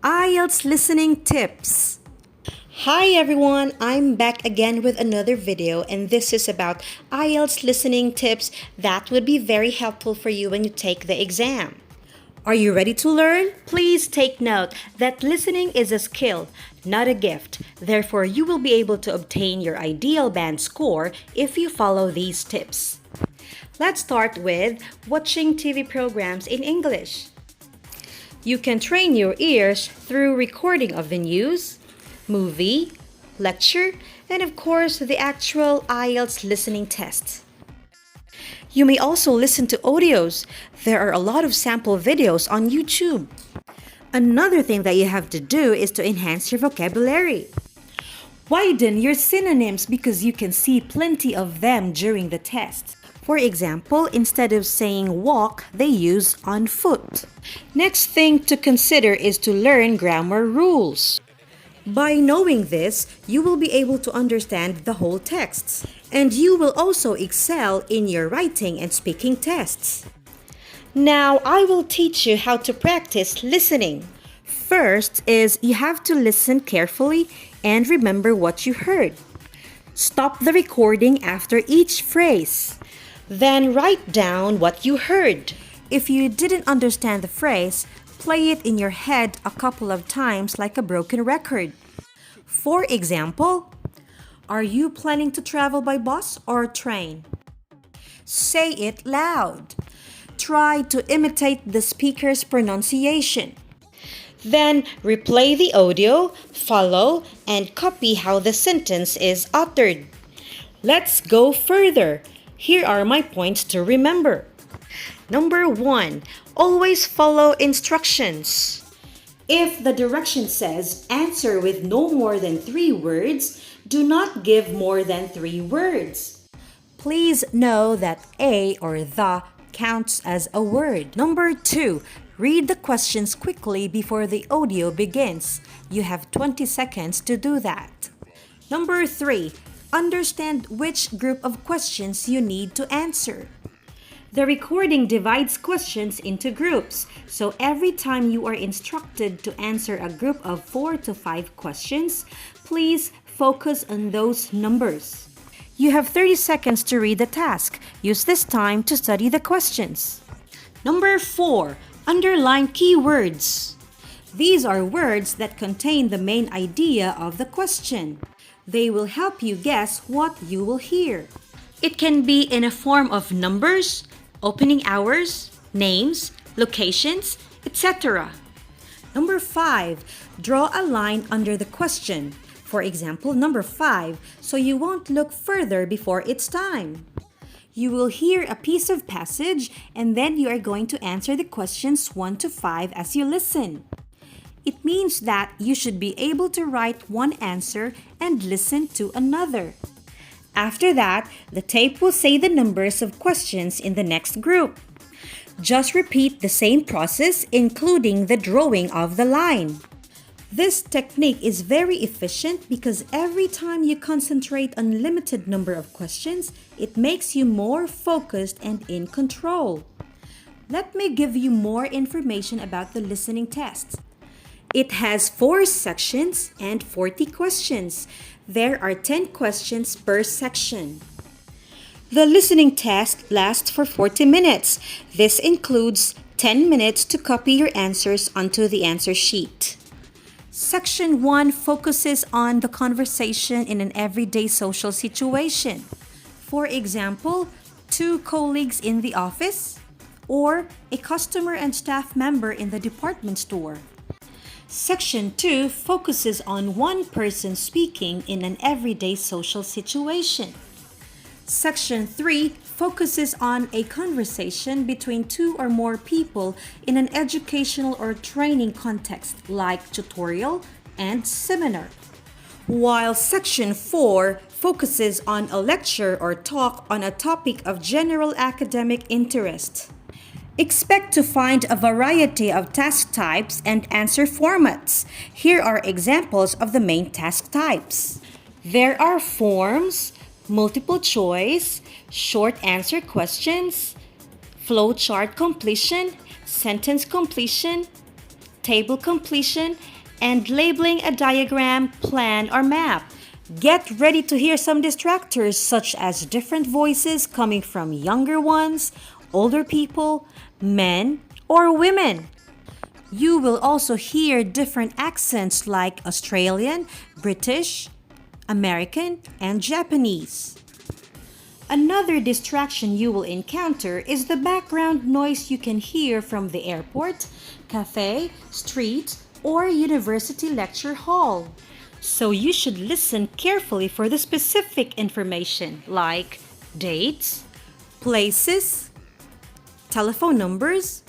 IELTS listening tips. Hi everyone, I'm back again with another video, and this is about IELTS listening tips that would be very helpful for you when you take the exam. Are you ready to learn? Please take note that listening is a skill, not a gift. Therefore, you will be able to obtain your ideal band score if you follow these tips. Let's start with watching TV programs in English. You can train your ears through recording of the news, movie, lecture, and of course the actual IELTS listening test. You may also listen to audios. There are a lot of sample videos on YouTube. Another thing that you have to do is to enhance your vocabulary. Widen your synonyms because you can see plenty of them during the test. For example, instead of saying walk, they use on foot. Next thing to consider is to learn grammar rules. By knowing this, you will be able to understand the whole text. And you will also excel in your writing and speaking tests. Now, I will teach you how to practice listening. First is you have to listen carefully and remember what you heard. Stop the recording after each phrase. Then write down what you heard. If you didn't understand the phrase, play it in your head a couple of times like a broken record. For example, are you planning to travel by bus or train? Say it loud. Try to imitate the speaker's pronunciation. Then replay the audio, follow, and copy how the sentence is uttered. Let's go further. Here are my points to remember. Number 1, always follow instructions. If the direction says answer with no more than 3 words, do not give more than 3 words. Please know that a or the counts as a word. Number 2, read the questions quickly before the audio begins. You have 20 seconds to do that. Number 3, understand which group of questions you need to answer. The recording divides questions into groups, so every time you are instructed to answer a group of 4 to 5 questions, please focus on those numbers. You have 30 seconds to read the task. Use this time to study the questions. Number 4, underline keywords. These are words that contain the main idea of the question. They will help you guess what you will hear. It can be in a form of numbers, opening hours, names, locations, etc. Number 5, draw a line under the question. For example, number 5, so you won't look further before it's time. You will hear a piece of passage and then you are going to answer the questions 1 to 5 as you listen. It means that you should be able to write one answer and listen to another. After that, the tape will say the numbers of questions in the next group. Just repeat the same process, including the drawing of the line. This technique is very efficient because every time you concentrate on a limited number of questions, it makes you more focused and in control. Let me give you more information about the listening test. It has 4 sections and 40 questions. There are 10 questions per section. The listening test lasts for 40 minutes. This includes 10 minutes to copy your answers onto the answer sheet. Section 1 focuses on the conversation in an everyday social situation. For example, 2 colleagues in the office or a customer and staff member in the department store. Section 2 focuses on one person speaking in an everyday social situation. Section 3 focuses on a conversation between 2 or more people in an educational or training context like tutorial and seminar. While Section 4 focuses on a lecture or talk on a topic of general academic interest. Expect to find a variety of task types and answer formats. Here are examples of the main task types. There are forms, multiple choice, short answer questions, flowchart completion, sentence completion, table completion, and labeling a diagram, plan, or map. Get ready to hear some distractors such as different voices coming from younger ones, older people, men, or women. You will also hear different accents like Australian, British, American, and Japanese. Another distraction you will encounter is the background noise you can hear from the airport, cafe, street, or university lecture hall. So you should listen carefully for the specific information like dates, places, telephone numbers,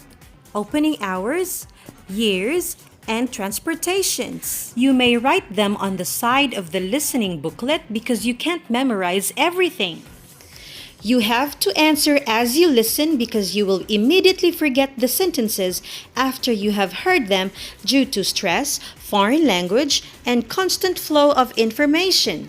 opening hours, years, and transportations. You may write them on the side of the listening booklet because you can't memorize everything. You have to answer as you listen because you will immediately forget the sentences after you have heard them due to stress, foreign language, and constant flow of information.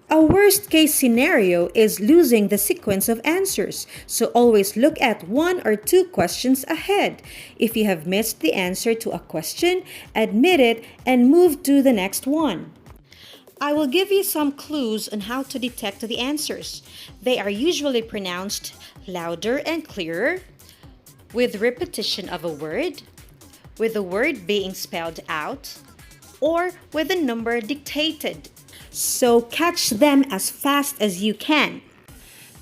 A worst-case scenario is losing the sequence of answers, so always look at one or two questions ahead. If you have missed the answer to a question, admit it and move to the next one. I will give you some clues on how to detect the answers. They are usually pronounced louder and clearer, with repetition of a word, with the word being spelled out, or with a number dictated. So catch them as fast as you can.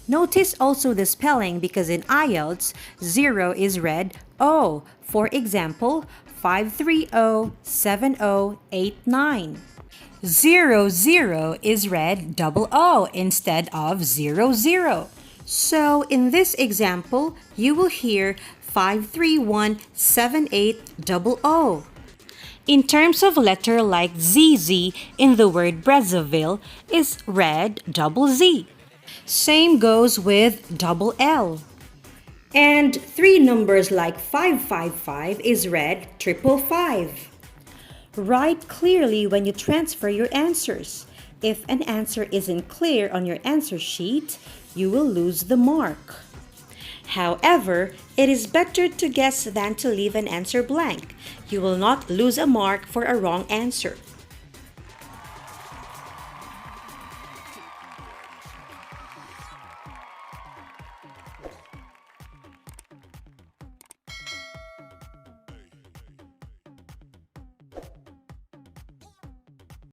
Notice also the spelling because in IELTS, 0 is read O. For example, 5307089. 00 is read double O instead of 00. So in this example, you will hear 5317800. In terms of letter like ZZ in the word Brazzaville is read double Z. Same goes with double L. And three numbers like 555 is read triple five. Write clearly when you transfer your answers. If an answer isn't clear on your answer sheet, you will lose the mark. However, it is better to guess than to leave an answer blank. You will not lose a mark for a wrong answer.